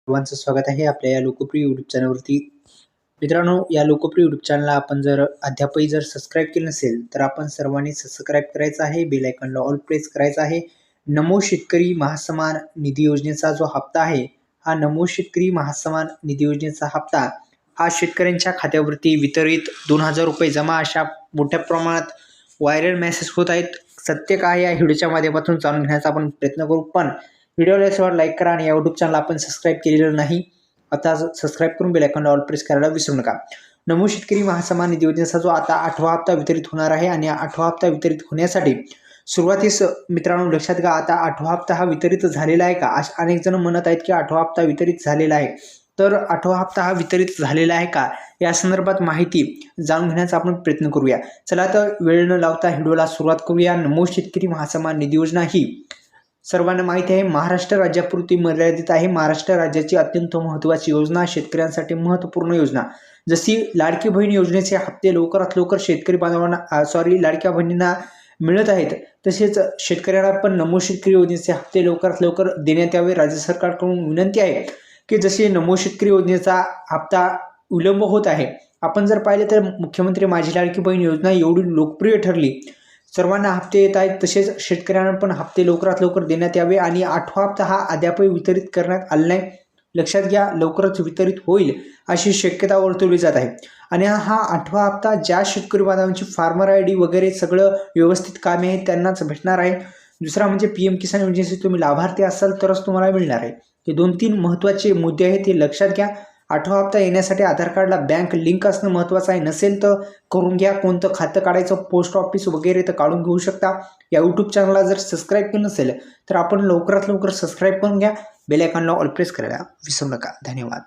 सर्वांचं स्वागत आहे आपल्या या लोकप्रिय यूट्यूब चॅनलवरती. मित्रांनो, या लोकप्रिय यूट्यूब चॅनलला आपण जर अद्यापही सबस्क्राईब केलं नसेल तर आपण सर्वांनी सबस्क्राईब करायचं आहे. बेल आयकॉनला ऑल प्रेस करायचं आहे. नमो शेतकरी महासन्मान निधी योजनेचा जो हप्ता आहे, हा नमो शेतकरी महासन्मान निधी योजनेचा हप्ता हा शेतकऱ्यांच्या खात्यावरती वितरित 2000 रुपये जमा अशा मोठ्या प्रमाणात व्हायरल मेसेज होत आहेत. सत्य काय या व्हिडिओच्या माध्यमातून जाणून घेण्याचा आपण प्रयत्न करू. पण व्हिडिओला लाईक करा आणि या यूट्यूब चॅनल आपण सबस्क्राईब केलेलं नाही आता सबस्क्राईब करून बेल आयकॉनला ऑल प्रेस करायला विसरू नका. नमो शेतकरी महासन्मान निधी योजनेचा जो आता 8वा हप्ता वितरित होणार आहे आणि 8वा हप्ता वितरित होण्यासाठी सुरुवातीस मित्रांनो लक्षात घ्या, आता 8वा हप्ता हा वितरित झालेला आहे का? अनेक जण म्हणत आहेत की 8वा हप्ता वितरित झालेला आहे. तर 8वा हप्ता हा वितरित झालेला आहे का या संदर्भात माहिती जाणून घेण्याचा आपण प्रयत्न करूया. चला तर वेळ न लावता व्हिडिओला सुरुवात करूया. नमो शेतकरी महासन्मान निधी योजना ही सर्वांना माहिती आहे महाराष्ट्र राज्यापुरती मर्यादित आहे. महाराष्ट्र राज्याची अत्यंत महत्त्वाची योजना, शेतकऱ्यांसाठी महत्त्वपूर्ण योजना. जशी लाडकी बहीण योजनेचे हप्ते लवकरात लवकर शेतकरी बांधवांना लाडक्या बहिणींना मिळत आहेत, तसेच शेतकऱ्यांना पण नमो शेतकरी योजनेचे हप्ते लवकरात लवकर देण्यात यावे. राज्य सरकारकडून विनंती आहे की जसे नमो शेतकरी योजनेचा हप्ता विलंब होत आहे, आपण जर पाहिले तर मुख्यमंत्री माझी लाडकी बहीण योजना एवढी लोकप्रिय ठरली, सर्वांना हप्ते येत आहेत, तसेच शेतकऱ्यांना पण हप्ते लवकरात लवकर देण्यात यावे. आणि 8वा हप्ता हा अद्यापही वितरित करण्यात आला नाही. लक्षात घ्या, लवकरच वितरित होईल अशी शक्यता वर्तवली जात आहे. आणि हा 8वा हप्ता ज्या शेतकरी बांधवांची फार्मर आय डी वगैरे सगळं व्यवस्थित कामे आहेत त्यांनाच भेटणार आहे. दुसरा म्हणजे PM किसान योजनेचे तुम्ही लाभार्थी असाल तरच तुम्हाला मिळणार आहे. हे 2-3 महत्त्वाचे मुद्दे आहेत, हे लक्षात घ्या. 8वा हप्ता येण्यासाठी आधार कार्डला बँक लिंक असणं महत्त्वाचं आहे. नसेल तर करून घ्या. कोणतं खातं काढायचं, पोस्ट ऑफिस वगैरे तर काढून घेऊ शकता. या यूट्यूब चॅनलला जर सबस्क्राईब केलं नसेल तर आपण लवकरात लवकर सबस्क्राईब करून घ्या. बेल आयकॉनला ऑल प्रेस करायला विसरू नका. धन्यवाद.